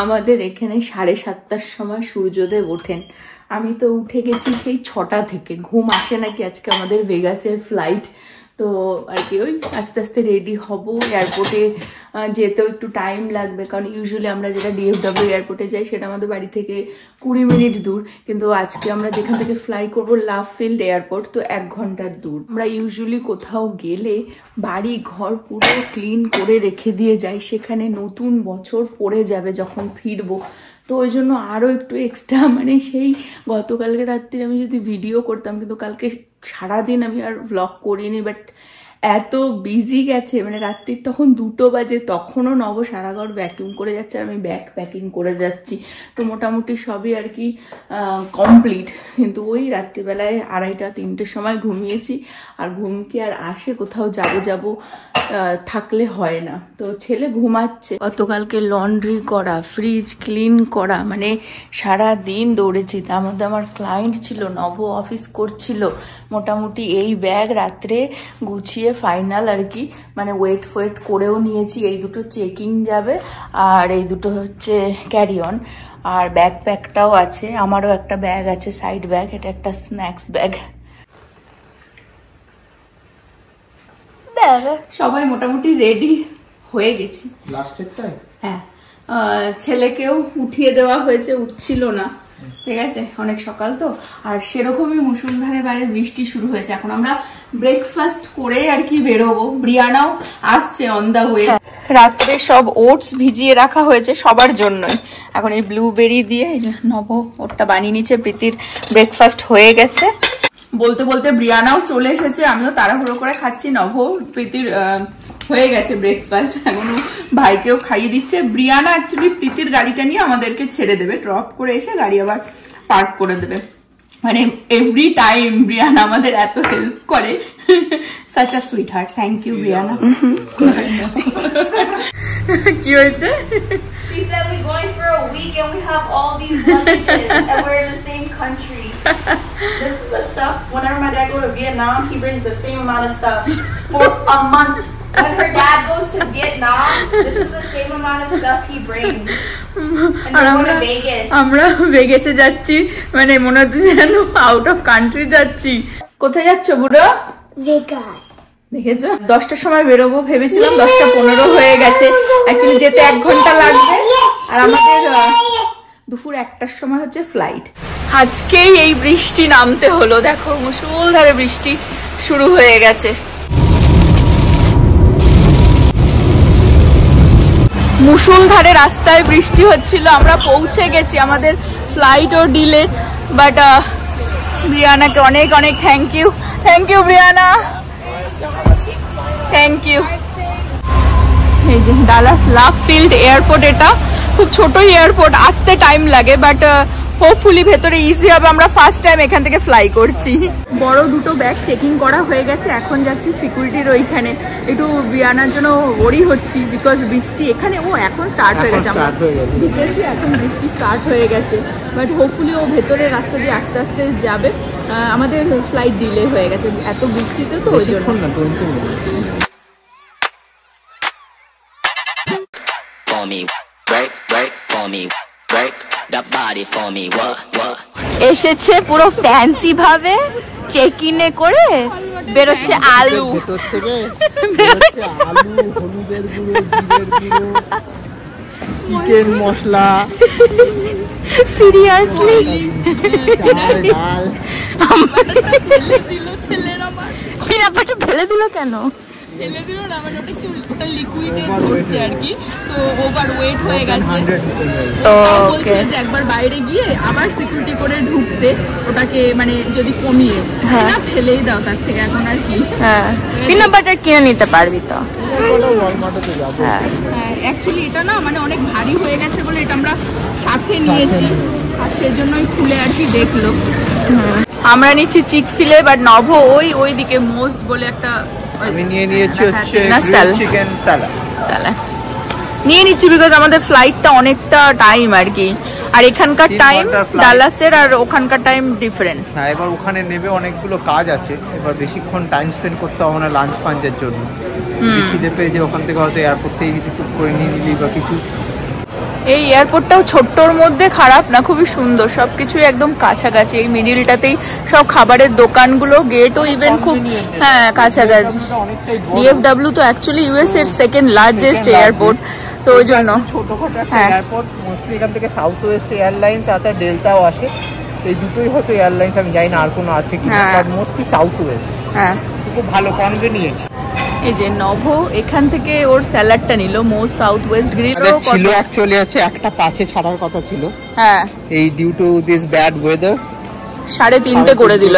আমাদের এখানে 7:30টার সময় সূর্যদেব ওঠেন। আমি তো উঠে গেছি সেই 6টা থেকে। ঘুম আসে নাকি আজকে আমাদের ভেগাসের ফ্লাইট, তো আর কি ওই আস্তে আস্তে রেডি হব। এয়ারপোর্টে যেতেও একটু টাইম লাগবে, কারণ ইউজুয়ালি আমরা যেটা ডিএফডব্লিউ এয়ারপোর্টে যাই সেটা আমাদের বাড়ি থেকে 20 মিনিট দূর, কিন্তু আজকে আমরা যেখান থেকে ফ্লাই করব লাভ ফিল্ড এয়ারপোর্ট, তো 1 ঘন্টার দূর। আমরা ইউজুয়ালি কোথাও গেলে বাড়ি ঘর পুরো ক্লিন করে রেখে দিয়ে যাই, সেখানে নতুন বছর পড়ে যাবে যখন ফিরবো, তো ওই জন্য আরও একটু এক্সট্রা মানে সেই গতকালকে রাত্রে আমি যদি ভিডিও করতাম, কিন্তু কালকে সারাদিন আমি আর ব্লগ করিনি, বাট এত বিজি গেছে, মানে রাত্রির তখন 2টো বাজে, তখনও নব সারাঘর ভ্যাকিউম করে যাচ্ছে আর আমি ব্যাগ প্যাকিং করে যাচ্ছি, তো মোটামুটি সবই আর কি কমপ্লিট। কিন্তু ওই রাত্রিবেলায় 2:30-3টের সময় ঘুমিয়েছি, আর ঘুম কি আর আসে? কোথাও যাব থাকলে হয় না, তো ছেলে ঘুমাচ্ছে। গতকালকে লন্ড্রি করা, ফ্রিজ ক্লিন করা, মানে সারা দিন দৌড়েছি। তার মধ্যে আমার ক্লায়েন্ট ছিল, নব অফিস করছিল, মোটামুটি এই ব্যাগ রাত্রে গুছিয়ে ফাইনাল আর কি মানে ওয়েট করেও নিয়েছি। এই দুটো চেকিং যাবে আর এই দুটো হচ্ছে ক্যারি অন, আর ব্যাকপ্যাকটাও আছে। আমারও একটা ব্যাগ আছে, সাইড ব্যাগ, এটা একটা স্ন্যাক্স ব্যাগ। সবাই মোটামুটি রেডি হয়ে গেছি। হ্যাঁ, ছেলেকেও উঠিয়ে দেওয়া হয়েছে, উঠছিল না, ঠিক আছে, অনেক সকাল তো। আর সেরকমই মুষলধারে বাইরে বৃষ্টি শুরু হয়েছে। এখন আমরা ব্রেকফাস্ট করে আর কি বেরোবো। ব্রিয়ানাও আসছে অন দা ওয়ে। রাত্রে সব ওটস ভিজিয়ে রাখা হয়েছে সবার জন্যই। এখন এই ব্লুবেরি দিয়ে এই যে নব ওটা বানিয়ে নিচ্ছে। প্রীতির ব্রেকফাস্ট হয়ে গেছে। বলতে বলতে ব্রিয়ানাও চলে এসেছে, আমিও তাড়াহুড়ো করে খাচ্ছি। নভ প্রীতির হয়ে গেছে ব্রেকফাস্ট, এখন ভাইকেও খাইয়ে দিচ্ছে। ব্রিয়ানা অ্যাকচুয়ালি প্রীতির গাড়িটা নিয়ে আমাদেরকে ছেড়ে দেবে, ড্রপ করে এসে গাড়ি আবার পার্ক করে দেবে। মানে এভরি টাইম ব্রিয়ানা আমাদের এত হেল্প করে, such a sweetheart. Thank you Brianna. কি হয়েছে? She said we're going for a week and we have all these luggages and we're in the same country. This is the stuff, whenever my dad goes to Vietnam, he brings the same amount of stuff for a month. When her dad goes to Vietnam, this is the same amount of stuff he brings. And we're going to Vegas. আমরা ভেগাসে যাচ্ছি, মানে মনে হচ্ছে যেন out of country যাচ্ছি। কোথায় যাচ্ছ বুড়ো? ভেগাস। দেখেছো, 10টার সময় বেরোবো ভেবেছিলাম, 10:15 হয়ে গেছে। অ্যাকচুয়ালি যেতে 1 ঘন্টা লাগবে, আর আমাদের দুপুর 1টার সময় হচ্ছে ফ্লাইট। আজকেই এই বৃষ্টি নামতে হলো, দেখো মুষলধারে বৃষ্টি শুরু হয়ে গেছে। মুষলধারে রাস্তায় বৃষ্টি হচ্ছিল। আমরা পৌঁছে গেছি, আমাদের ফ্লাইটও ডিলে, বাট ব্রিয়ানাকে অনেক অনেক thank you Brianna, thank you. এই যে ডালাস লাভ ফিল্ড এয়ারপোর্ট, এটা খুব ছোটই এয়ারপোর্ট, আসতে টাইম লাগে, বাট হোপফুলি ভেতরে ইজি হবে। আমরা ফার্স্ট টাইম এখান থেকে ফ্লাই করছি। বড় দুটো ব্যাগ চেকিং করা হয়ে গেছে, এখন যাচ্ছি সিকিউরিটির ওইখানে। একটু বিয়ানার জন্য ওরি হচ্ছি, বিকজ বৃষ্টি এখানে এখন স্টার্ট হয়ে গেছে। আমরা ঢুকেছি, এখন বৃষ্টি স্টার্ট হয়ে গেছে, বাট হোপফুলি ও ভেতরের রাস্তা দিয়ে আস্তে আস্তে যাবে। আমাদের ফ্লাইট ডিলে হয়ে গেছে এত বৃষ্টিতে, তো ওই জন্য। এসেছে পুরো ফ্যান্সি ভাবে, চেক ইনে করে বেরোচ্ছে আলু, চিকেন মশলা, সিরিয়াসলি ফেলে দিল কেন? ফেলে দিল না, মানে ওটা লিকুইডে হচ্ছে আর কি, তো ওভার ওয়েট হয়ে গেছে। তো বলছিল যে একবার বাইরে গিয়ে আবার সিকিউরিটি করে ঢুকতে, ওটাকে মানে যদি কমিয়ে না ফেলেই দাও তার থেকে, এখন আর কি। হ্যাঁ, পিনাট বাটার কিনে নিতে পারবি তো। হ্যাঁ, অ্যাকচুয়ালি এটা না মানে অনেক ভারী হয়ে গেছে বলে এটা আমরা সাথে নিয়েছি, আর সেজন্যই খুলে আর কি দেখলো। আমরা নিচ্ছি চিকফিলে, বাট নভ ওই দিকে মোস্ট বলে একটা আমি নিয়ে নিয়েছি হচ্ছে চিকেন সালাড নিয়ে নিচ্ছি, বিকজ আমাদের ফ্লাইটটা অনেকটা টাইম আর কি, আর এখানকার টাইম ডালাসের আর ওখানকার টাইম ডিফারেন্ট। হ্যাঁ, এবার ওখানে নেবে অনেকগুলো কাজ আছে, এবার বেশিক্ষণ টাইম স্পেন্ড করতে হবে না লাঞ্চ ফাঞ্চের জন্য। খিদে পেয়ে যে ওখান থেকে হয়তো এয়ারপোর্ট থেকে কিছু কুক করে নিয়ে নিলি বা কিছু। এই এয়ারপোর্টটাও ছোট্টর মধ্যে খারাপ না, খুবই সুন্দর, সবকিছুই একদম কাছাকাছি। এই মিডিলটাতেই সব খাবারের দোকানগুলো, গেটও ইভেন খুব হ্যাঁ কাছাকাছি। ডিএফডব্লিউ তো অ্যাকচুয়ালি ইউএস এর সেকেন্ড লার্জেস্ট এয়ারপোর্ট, তো ওই জন্য ছোটখাটো একটা এয়ারপোর্ট। মোস্টলি এখান থেকে সাউথ ওয়েস্ট এয়ারলাইন্স আর ডেল্টাও আসে, এই দুটোই হয়তো এয়ারলাইন্স, আমি জানি না আর কোনো আছে কি, বাট মোস্টলি সাউথ ওয়েস্ট। হ্যাঁ, খুব ভালো কনভেনিয়েন্ট। এই যে নভো এখান থেকে ওর স্যালাডটা নিল, মোস্ট সাউথ ওয়েস্ট গ্রিল ছিল অ্যাকচুয়ালি আছে একটা 5-এ ছাড়ার কথা ছিল। হ্যাঁ, এই due to this bad weather 3:30 করে দিল।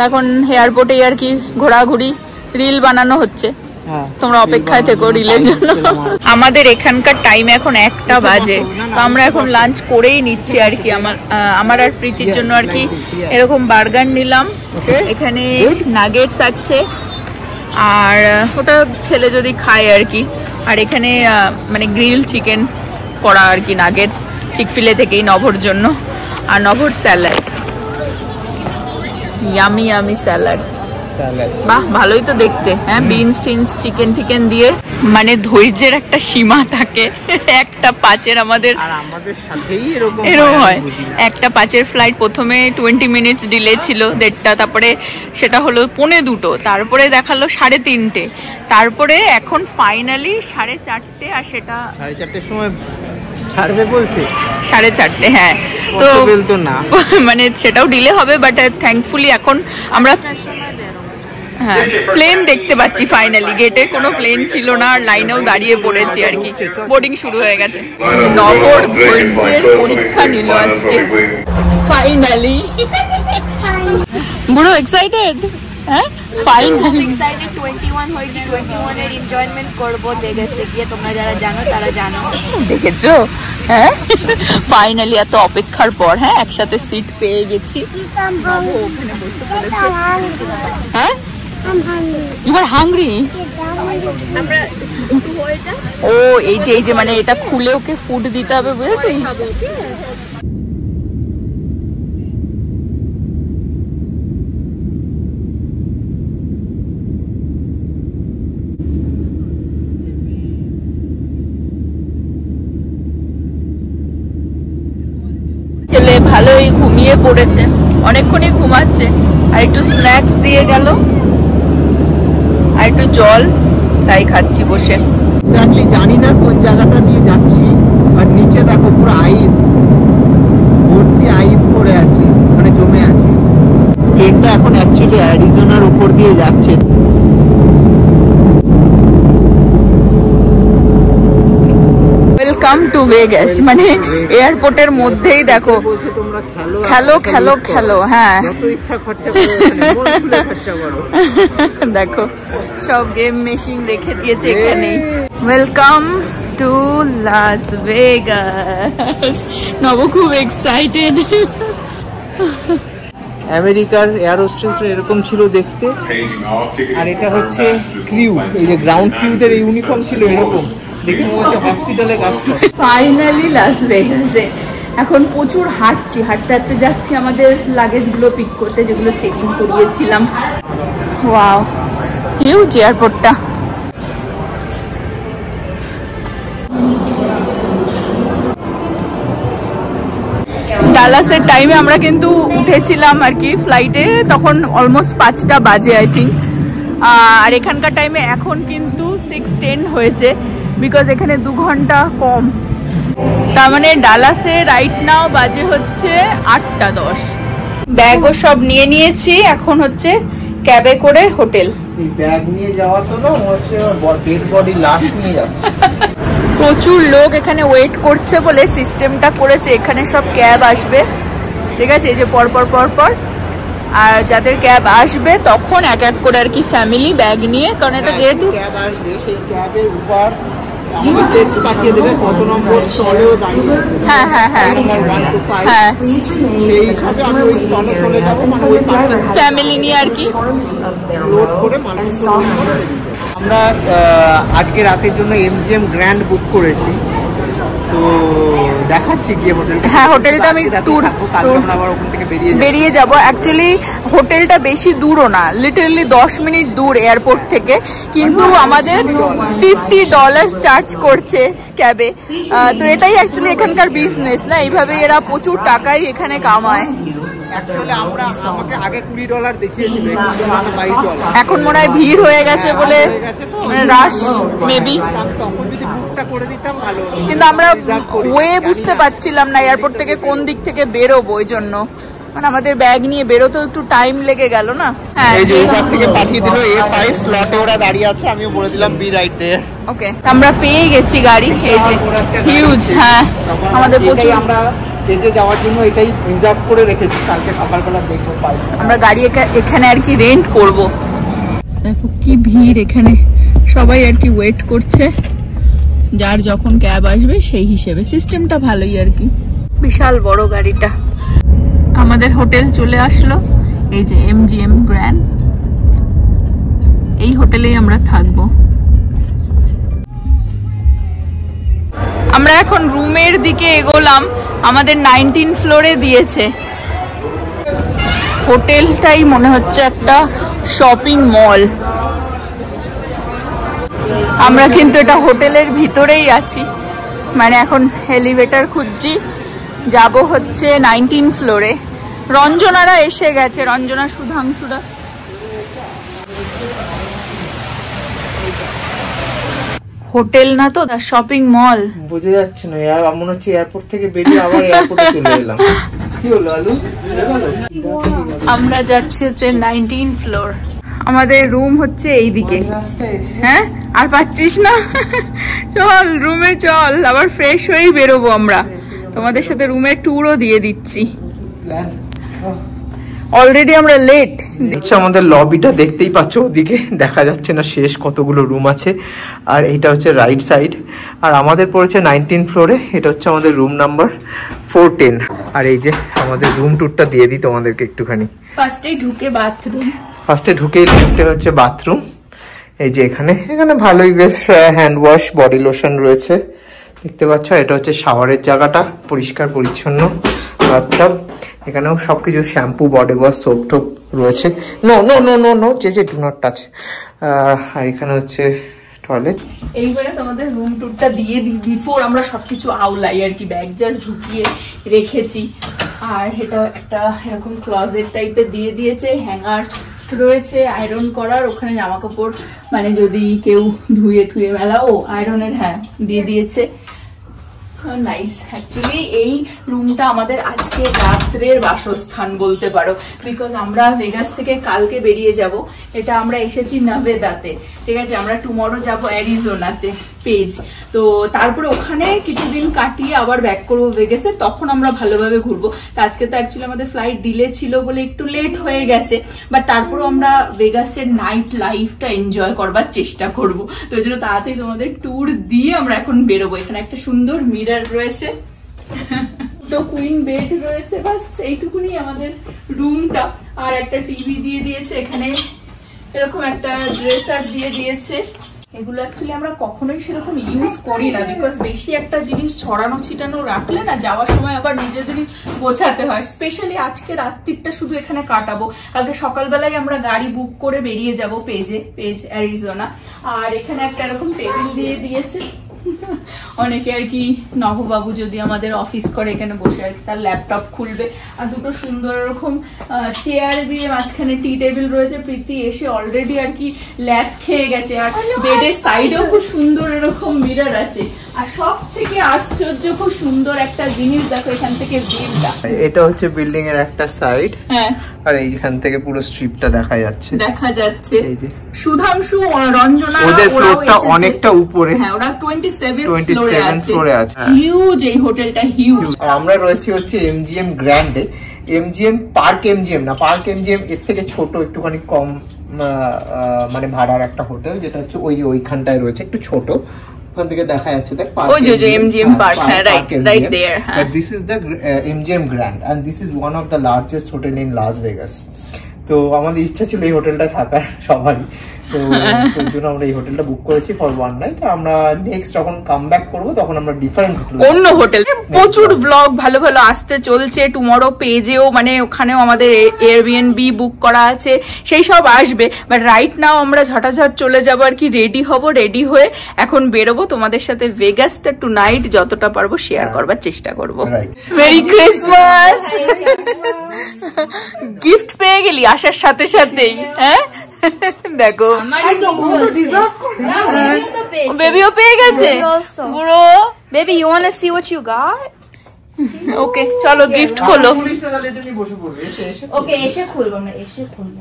এখন এয়ারপোর্টে আর কি ঘোরাঘুরি, রিল বানানো হচ্ছে, তোমরা অপেক্ষায় থেকো রিলের জন্য। আমাদের এখানকার টাইম এখন 1টা বাজে, তো আমরা এখন লাঞ্চ করেই নিচ্ছি আর কি। আমার আর প্রীতির জন্য আর কি এরকম বার্গার নিলাম, এখানে নাগেটস আছে, আর ওটা ছেলে যদি খায় আর কি। আর এখানে মানে গ্রিল চিকেন করা আর কি, নাগেটস চিকফিলে থেকেই নভোর জন্য, আর নভোর স্যালাড, ইয়ামি ইয়ামি স্যালাড। বাহ, ভালোই তো দেখতে। হ্যাঁ, বিনস টিনস চিকেন টিকেন দিয়ে, মানে ধৈর্যের একটা সীমা থাকে। 1টা 5-এর আমাদের সাথেই এরকম হয়। 1টা 5-এর ফ্লাইট প্রথমে 20 মিনিটস ডিলে ছিল, 1:30, তারপরে সেটা হলো 1:45, তারপরে দেখালো 3:30, তারপরে এখন ফাইনালি 4:30, আর সেটা 4:30-এর সময় ছাড়বে বলছে। 4:30, হ্যাঁ। তো না মানে সেটাও ডিলে হবে, বাট থ্যাঙ্কফুলি এখন আমরা হ্যাঁ প্লেন দেখতে পাচ্ছি ফাইনালি। গেটে কোনো প্লেন ছিল না, আর লাইনেও দাঁড়িয়ে পড়েছি আর কি, বোর্ডিং শুরু হয়ে গেছে। নভোর ধৈর্যের পরীক্ষা নিল আজকে ফাইনালি। বুড়ো এক্সাইটেড? হ্যাঁ, ফাইনালি এক্সাইটেড। 21 হয়েছে, 21 এর এনজয়মেন্ট করব। দেখেছে গিয়ে তোমরা যারা জানো তারা জানো, দেখেছো? হ্যাঁ, ফাইনালি এত অপেক্ষার পর হ্যাঁ একসাথে সিট পেয়ে গেছি। ওখানে বসতে পড়েছে। হ্যাঁ, you are hungry? ও এই যে মানে এটা খুলে ওকে ফুড দিতে হবে, বুঝেছিস? ছেলে ভালোই ঘুমিয়ে পড়েছে, অনেকক্ষণই ঘুমাচ্ছে। আর একটু স্ন্যাক্স দিয়ে গেল, আর একটু জল, তাই খাচ্ছি বসে। এক্স্যাক্টলি জানি না কোন জায়গাটা দিয়ে যাচ্ছি, আর নিচে দেখো পুরো আইস, ভর্তি আইস পড়ে আছে, মানে জমে আছে। প্লেনটা এখন অ্যাকচুয়ালি অ্যারিজোনার উপর দিয়ে যাচ্ছে। ওয়েলকাম টু ভেগাস, মানে এয়ারপোর্টের মধ্যেই দেখো খেলো খেলো খেলো। হ্যাঁ, দেখো সব গেম মেশিন রেখে দিয়েছে এখানে। Welcome to Las Vegas. নব খুব এক্সাইটেড। আমেরিকার এয়ার হোস্টেসটা এরকম ছিল দেখতে, আর এটা হচ্ছে ক্রিউ, এই যে গ্রাউন্ড ক্রিউদের ইউনিফর্ম ছিল এরকম, দেখে মনে হচ্ছে হসপিটালে কাজ করে। ফাইনালি লাস ভেগাসে এখন প্রচুর হাঁটছি, হাঁটতে হাঁটতে যাচ্ছি আমাদের লাগেজগুলো পিক করতে, যেগুলো চেকিং করিয়েছিলাম। Wow, huge এয়ারপোর্টটা। ডালাসের টাইমে আমরা কিন্তু উঠেছিলাম আর কি ফ্লাইটে, তখন অলমোস্ট 5টা বাজে আই থিঙ্ক। আর এখানকার টাইমে এখন কিন্তু 6:10 হয়েছে, বিকজ এখানে 2 ঘন্টা কম। তার মানে ডালাসে রাইট নাও বাজে হচ্ছে 8:10। ব্যাগও সব নিয়ে নিয়েছি, এখন হচ্ছে ক্যাবে করে হোটেল। এই ব্যাগ নিয়ে যাওয়া তো না, হচ্ছে ডেড বডি লাশ নিয়ে যাচ্ছে। প্রচুর লোক এখানে ওয়েট করছে বলে সিস্টেমটা করেছে, এখানে সব ক্যাব আসবে, ঠিক আছে, এই যে পরপর পরপর। আর যাদের ক্যাব আসবে তখন এক এক করে আর কি ফ্যামিলি ব্যাগ নিয়ে, কারণ এটা যেহেতু ক্যাব আসবে, সেই ক্যাবের উপর আমাদের টেক্সট পাঠিয়ে দেবে কত নম্বর স্টলেও দাঁড়িয়ে আছে। হ্যাঁ হ্যাঁ হ্যাঁ নম্বর 1 to 5, হ্যাঁ, সেই হিসাবে আমি ওই স্টলে চলে যাব, মানে ওই ফ্যামিলি নিয়ে আর কি লোড করে মানুষ। আমরা আজকে রাতের জন্য এমজিএম গ্র্যান্ড বুক করেছি, তো দেখাচ্ছি গিয়ে হোটেলটা। হ্যাঁ, হোটেলটা আমি ট্যুর আবার ওখান থেকে বেরিয়ে যাব। অ্যাকচুয়ালি হোটেলটা বেশি দূরও না, লিটারলি 10 মিনিট দূর এয়ারপোর্ট থেকে, কিন্তু আমাদের $50 চার্জ করছে ক্যাবে। তো এটাই অ্যাকচুয়ালি এখানকার বিজনেস না, এইভাবে এরা প্রচুর টাকাই এখানে কামায়। আমাকে আগে $20 দেখিয়েছিল, এখন মনে হয় ভিড় হয়ে গেছে বলে রাশ মেবি, কিন্তু আমরা ওয়ে বুঝতে পারছিলাম না এয়ারপোর্ট থেকে কোন দিক থেকে বেরোবো, ওই জন্য মানে আমাদের ব্যাগ নিয়ে বেরোতে একটু টাইম লেগে গেল না। হ্যাঁ, এই যে এবার থেকে পাঠিয়ে দিল A5 স্লটে, ওরা দাঁড়িয়ে আছে, আমিও বলে দিলাম বি রাইট দেয়ার। ওকে, আমরা পেয়ে গেছি গাড়ি, এই যে হিউজ। হ্যাঁ, আমাদের প্রচুর, আমরা তেজে যাওয়ার জন্য এটাই রিজার্ভ করে রেখেছি, কালকে সকালবেলা দেখবো পাই। আমরা গাড়ি এখানে আর কি রেন্ট করব। দেখো কি ভিড় এখানে, সবাই আর কি ওয়েট করছে, যার যখন ক্যাব আসবে সেই হিসেবে। সিস্টেমটা ভালোই আর কি। বিশাল বড় গাড়িটা। আমাদের হোটেল চলে আসলো, এই যে MGM গ্র্যান্ড, এই হোটেলেই আমরা থাকবো। আমরা এখন রুমের দিকে এগোলাম, আমাদের 19 ফ্লোরে দিয়েছে। হোটেলটাই মনে হচ্ছে একটা শপিং মল। আমরা কিন্তু এটা হোটেলের ভিতরেই আছি, মানে এখন এলিভেটর খুঁজছি, যাব হচ্ছে 19 ফ্লোরে। রঞ্জনারা এসে গেছে, রঞ্জনা সুধাংশুরা। হোটেল না তো, শপিং মল। বুঝে যাচ্ছে না, মনে হচ্ছে এয়ারপোর্ট থেকে বেরিয়ে আবার এয়ারপোর্টে চলে এলাম। কি হলো আলু? আমরা যাচ্ছি হচ্ছে 19 ফ্লোর। আমাদের রুম হচ্ছে এইদিকে। হ্যাঁ, আর পাচ্ছিস না? চল রুমে চল, আবার ফ্রেশ হয়েই বেরোবো আমরা। তোমাদের সাথে রুমের ট্যুরও দিয়ে দিচ্ছি। অলরেডি আমরা লেট। আমাদের লবিটা দেখতেই পাচ্ছ, ওদিকে দেখা যাচ্ছে না শেষ কতগুলো রুম আছে, আর এইটা হচ্ছে রাইট সাইড। আর আমাদের পড়েছে 19 ফ্লোরে, এটা হচ্ছে আমাদের রুম নাম্বার 410। আর এই যে আমাদের রুম ট্যুরটা দিয়ে দিই তোমাদেরকে একটুখানি। ফার্স্টে ঢুকেই লেফটে হচ্ছে বাথরুম। এই যে এখানে ভালোই বেশ হ্যান্ড ওয়াশ, বডি লোশন রয়েছে, দেখতে পাচ্ছ। এটা হচ্ছে শাওয়ারের জায়গাটা, পরিষ্কার পরিচ্ছন্ন বাথটাব। এখানেও সবকিছু শ্যাম্পু, বডি ওয়াশ, সোপ টোপ রয়েছে। No no no no no, যে ডু নট টাচ। আর এখানে হচ্ছে টয়লেট। এইবারে তোমাদের রুম ট্যুরটা দিয়ে দিই বিফোর আমরা সবকিছু আউলাই আর কি। ব্যাগ জাস্ট ঢুকিয়ে রেখেছি। আর এটা একটা এরকম ক্লজেট টাইপের দিয়ে দিয়েছে, হ্যাঙ্গার রয়েছে আয়রন করার, ওখানে জামা কাপড় মানে যদি কেউ ধুয়ে মেলা, ও আয়রনের হ্যাঁ দিয়ে দিয়েছে। নাইস। অ্যাকচুয়ালি এই রুমটা আমাদের আজকে রাত্রের বাসস্থান বলতে পারো, বিকজ আমরা ভেগাস থেকে কালকে বেরিয়ে যাব। এটা আমরা এসেছি নাভেদাতে, ঠিক আছে। আমরা টুমরো যাব অ্যারিজোনাতে, পেজ। তো তারপরে ওখানে কিছুদিন কাটিয়ে আবার ব্যাক করবো ভেগাসে, তখন আমরা ভালোভাবে ঘুরবো। তো আজকে তো অ্যাকচুয়ালি আমাদের ফ্লাইট ডিলে ছিল বলে একটু লেট হয়ে গেছে, বাট তারপরেও আমরা ভেগাসের নাইট লাইফটা এনজয় করবার চেষ্টা করব। তো ওই জন্য তাড়াতাড়ি তোমাদের ট্যুর দিয়ে আমরা এখন বেরোবো। এখানে একটা সুন্দর মিরর রয়েছে, তো কুইন বেড রয়েছে, বাস এইটুকুনি আমাদের রুমটা। আর একটা টিভি দিয়ে দিয়েছে, এখানে এরকম একটা ড্রেসার দিয়ে দিয়েছে। এগুলো অ্যাকচুয়ালি আমরা কখনোই সেরকম ইউজ করি না, বিকজ বেশি একটা জিনিস ছড়ানো ছিটানো রাখলে না যাওয়ার সময় আবার নিজেদেরই গোছাতে হয়। স্পেশালি আজকে রাত্রিটা শুধু এখানে কাটাবো, কালকে সকালবেলায় আমরা গাড়ি বুক করে বেরিয়ে যাব পেজ অ্যারিজোনা। আর এখানে একটা এরকম টেবিল দিয়ে দিয়েছে, অনেকে আর কি নববাবু যদি আমাদের অফিস করে এখানে বসে আর কি তার ল্যাপটপ খুলবে। আর দুটো সুন্দর এরকম চেয়ার দিয়ে মাঝখানে টি টেবিল রয়েছে। প্রীতি এসে অলরেডি আর কি ল্যাপ খেয়ে গেছে। আর বেডের সাইডেও খুব সুন্দর এরকম মিরর আছে। আর সব থেকে আশ্চর্য খুব সুন্দর একটা জিনিস দেখো, এখান থেকে ভিউটা, এটা হচ্ছে বিল্ডিং এর একটা সাইড। হ্যাঁ, আর এইখান থেকে পুরো স্ট্রিপটা দেখা যাচ্ছে। এই যে সুধাংশু, রঞ্জনা, ওদের ফ্লোরটা অনেকটা উপরে। হ্যাঁ, ওরা 27 ফ্লোরে আছে। হিউজ এই হোটেলটা, হিউজ। আর আমরা রয়েছি হচ্ছে MGM Grande. MGM park MGM না, পার্ক MGM এর থেকে ছোট, একটুখানি কম মানে ভাড়ার একটা হোটেল, যেটা হচ্ছে ওই যে ওইখানটায় রয়েছে, একটু ছোট। ওখান থেকে দেখা যাচ্ছে দেখ পার্ক, ওই যে MGM পার্ক, হ্যাঁ right there. But this is the MGM Grand and this is one of the largest hotel in Las Vegas. তো আমাদের ইচ্ছা ছিল এই হোটেলটা থাকার সবারই, তো ওই জন্য আমরা এই হোটেলটা বুক করেছি ফর ওয়ান নাইট। আমরা নেক্সট যখন কাম ব্যাক করবো তখন আমরা ডিফারেন্ট হোটেল, অন্য হোটেল। প্রচুর ব্লগ ভালো ভালো আসতে চলছে, টুমরো পেজেও মানে ওখানেও আমাদের এয়ারবিএনবি বুক করা আছে, সেই সব আসবে। বাট রাইট নাও আমরা ঝটাঝট চলে যাবো আর কি, রেডি হব, রেডি হয়ে এখন বেরোবো। তোমাদের সাথে ভেগাসটা টু নাইট যতটা পারবো শেয়ার করবার চেষ্টা করবো। Merry Christmas. গিফট পেয়ে গেলি আসার সাথে সাথেই, হ্যাঁ দেখো বেবিও পেয়ে গেছে পুরো। Baby, you want to see what you got? ওকে চলো গিফট খোলো। ওকে এসে খুলবো না, এসে খুলবো।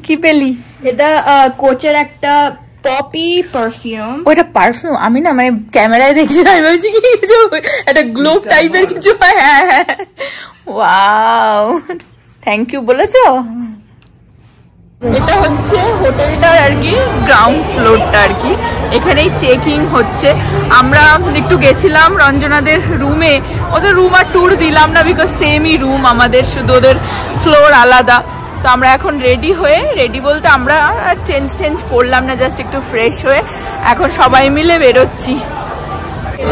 কি পেলি? এটা কোচের একটা পপি পারফিউম। ওটা পারফিউম? আমি না মানে ক্যামেরায় দেখছি, আমি ভাবছি কি কিছু একটা গ্লোব টাইপের কিছু। হ্যাঁ হ্যাঁ, ওয়াও, থ্যাংক ইউ বলেছো। এটা হচ্ছে হোটেলটার আর কি গ্রাউন্ড ফ্লোরটা আর কি, এখানেই চেকিং হচ্ছে। আমরা একটু গেছিলাম রঞ্জনাদের রুমে, ওদের রুম আর ট্যুর দিলাম না বিকজ সেমই রুম আমাদের, শুধু ওদের ফ্লোর আলাদা। তো আমরা এখন রেডি হয়ে, রেডি বলতে আমরা আর চেঞ্জ করলাম না, জাস্ট একটু ফ্রেশ হয়ে এখন সবাই মিলে বেরোচ্ছি।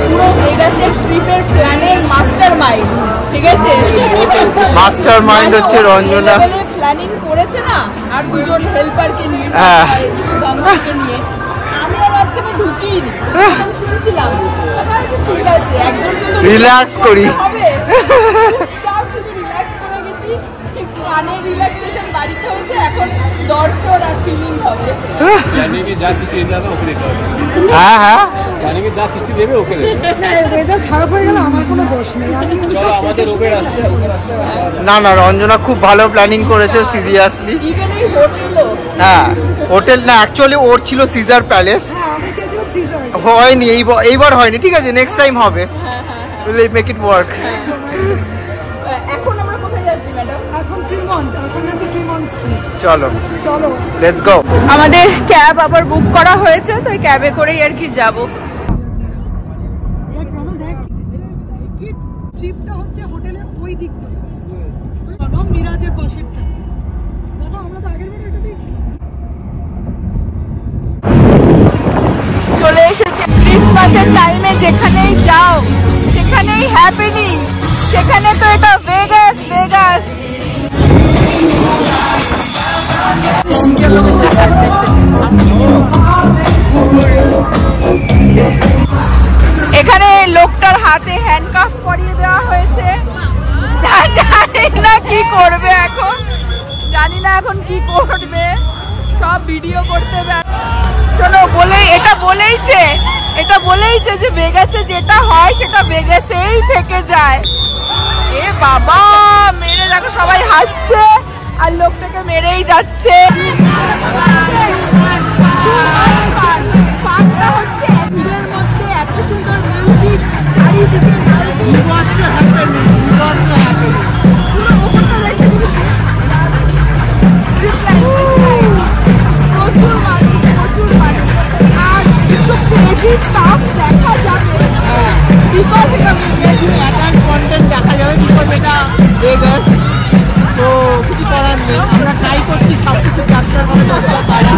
পুরো ভেগাসের ট্রিপের প্ল্যানের মাস্টার মাইন্ড, ঠিক আছে? মাস্টার মাইন্ড হচ্ছে রঞ্জনা। প্ল্যানিং করেছে না, আর দুজন হেল্পারকে নিয়ে, সুধাংশুকে নিয়ে। আমি আর আজকে ঢুকিনি, শুনছিলাম ঠিক আছে একজন কিন্তু রিল্যাক্স করি, চুপচাপ শুধু রিল্যাক্স করে গেছি। মানে রিল্যাক্সেশন বাড়িতে হয়েছে, এখন দর্শন আর ফিলিং হবে। জানি কি যা কিছু এটা তো ওকে দিতে হবে। হ্যাঁ হ্যাঁ, জানি কি যা কিস্তি দেবে ওকে দেবে। না ওয়েদার খারাপ হয়ে গেল আমার কোনো দোষ নেই, আমি চলো আমাদের ওকে আসছে। না না, রঞ্জনা খুব ভালো প্ল্যানিং করেছে সিরিয়াসলি। ইভেন এই হোটেলও, হ্যাঁ হোটেল না, অ্যাকচুয়ালি ওর ছিল সিজার প্যালেস, আমি চেয়েছিলাম সিজার, হয়নি এইবার হয়নি, ঠিক আছে নেক্সট টাইম হবে, উইল মেক ইট ওয়ার্ক। এখন আমরা কোথায় যাচ্ছি ম্যাডাম? এখন ফ্রিমন্ট, এখন আছে ফ্রিমন্ট স্ট্রিট। চলো চলো লেটস গো। আমাদের ক্যাব আবার বুক করা হয়েছে, তো এই ক্যাবে করেই আর কি যাবো। দেখ রনু, দেখ কি ট্রিপটা হচ্ছে হোটেলের ওই দিকটা, মিরাজের পাশেরটা। দেখো আমরা তো আগের বার এটাতেই ছিলাম। চলে এসেছে ক্রিসমাসের টাইমে, যেখানেই যাও সেখানেই হ্যাপেনিং, সেখানে তো এটা ভেগাস। ভেগাস এখানে লোকটার হাতে হ্যান্ডকাফ পরিয়ে দেওয়া হয়েছে, জানি না কি করবে এখন, জানি না এখন কি করবে, সব ভিডিও করতে হবে। শোনো, এটা বলেইছে যে ভেগাসে যেটা হয় সেটা ভেগাসেই থেকে যায়। এ বাবা, মেরে দেখো সবাই হাসছে আর লোকটাকে মেরেই যাচ্ছে। পার্কটা হচ্ছে ভিড়ের মধ্যে, এত সুন্দর মিউজিক চারিদিকে, প্রচুর মানুষ আর কিছু ক্রেজি স্টাফ দেখা যাবে, বিকজ এটা কন্টেন্ট দেখা যাবে, বিকজ এটা ভেগাস, তো কিছু করার নেই, আমরা ট্রাই করছি সব কিছু ক্যাপচার করে যতটা পারি।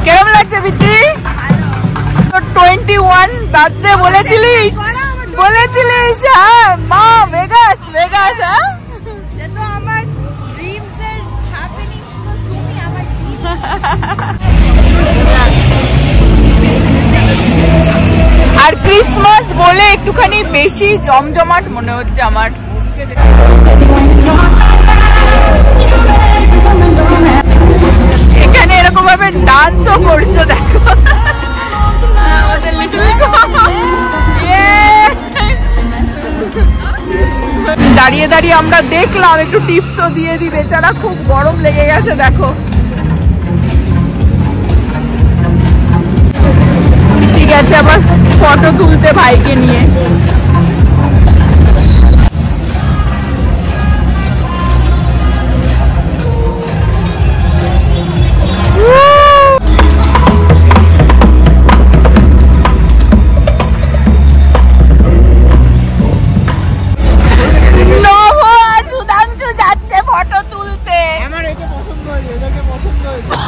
কেমন লাগছে বিটি? 21 বার্থডে বলেছিলিস, হ্যাঁ মা, ভেগাস। হ্যাঁ যেটা আমার ড্রিমস এর হ্যাপেনিং, তো তুমি আমার ড্রিম। আর ক্রিসমাস বলে একটুখানি বেশি জমজমাট মনে হচ্ছে আমার। এখানে এরকম ভাবে ডান্সও করছো দেখো, আমাদের লিটল দাঁড়িয়ে দাঁড়িয়ে আমরা দেখলাম, একটু টিপসও দিয়ে দিই, বেচারা খুব গরম লেগে গেছে দেখো। ঠিক আছে, আবার ফটো তুলতে ভাইকে নিয়ে।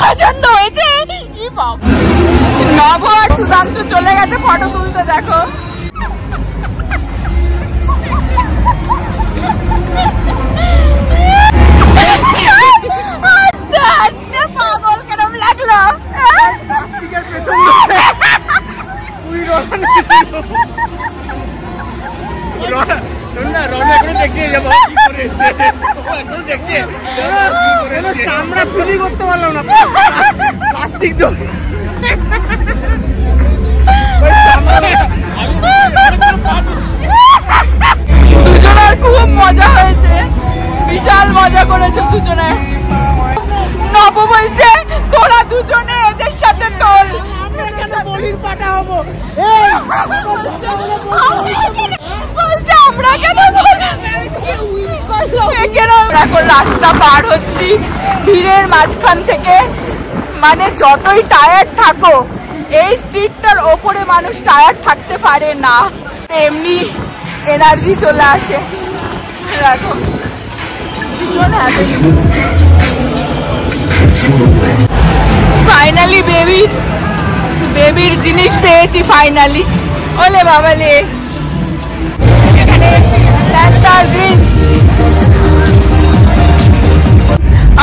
পছন্দ হয়েছে। নব আর সুধাংশু চলে গেছে ফটো তুলতে, দেখো পাগল কেরম লাগলো। চামড়া ফিলি করতে পারলাম না, প্লাস্টিক তো দুজনের খুব মজা হয়েছে, বিশাল মজা করেছে দুজনে। নব বলছে তোরা দুজনে এদের সাথে তোল, আমরা কেন বলির পাটা হবো, বলছে আমরা কেন রাস্তা পার হচ্ছি ভিড়ের মাঝখান থেকে। মানে যতই টায়ার্ড থাকো এই স্ট্রিটটার ওপরে মানুষ টায়ার্ড থাকতে পারে না, এমনি এনার্জি চলে আসে। দেখো ভীষণ হ্যাপি। ফাইনালি বেবির জিনিস পেয়েছি ফাইনালি। ওলে বাবালে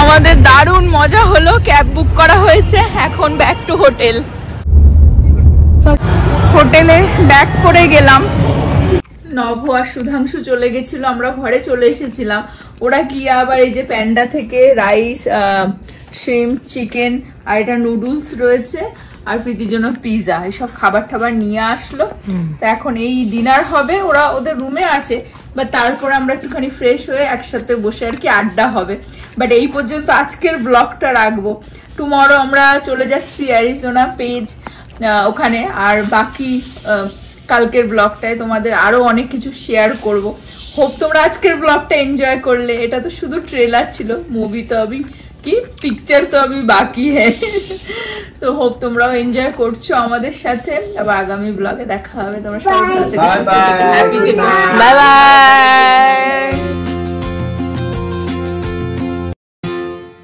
আমাদের দারুণ মজা হলো, ক্যাব বুক করা হয়েছে, এখন ব্যাক টু হোটেল। হোটেলে ব্যাক করে গেলাম। নভ আর সুধাংশু চলে গেছিল, আমরা ঘরে চলে এসেছিলাম। ওরা গিয়ে আবার এই যে প্যান্ডা থেকে রাইস, শ্রিম্প, চিকেন আর এটা নুডলস রয়েছে আর প্রীতির জন্য পিজা, এইসব খাবার টাবার নিয়ে আসলো। তো এখন এই ডিনার হবে, ওরা ওদের রুমে আছে, বা তারপর আমরা একটুখানি ফ্রেশ হয়ে একসাথে বসে আর কি আড্ডা হবে। বাট এই পর্যন্ত আজকের ব্লগটা রাখবো। টুমরো আমরা চলে যাচ্ছি অ্যারিজোনা পেজ ওখানে, আর বাকি কালকের ব্লগটায় তোমাদের আরো অনেক কিছু শেয়ার করব। হোপ তোমরা আজকের ব্লগটা এনজয় করলে। এটা তো শুধু ট্রেলার ছিল, মুভি তো अभी কি পিকচার তো अभी বাকি হ্যাঁ। তো হোপ তোমরাও এনজয় করছো আমাদের সাথে। আবার আগামী ব্লগে দেখা হবে। তোমরা সবাই ভালো থেকো, সুস্থ থেকো, হ্যাপি থেকো, বাই বাই।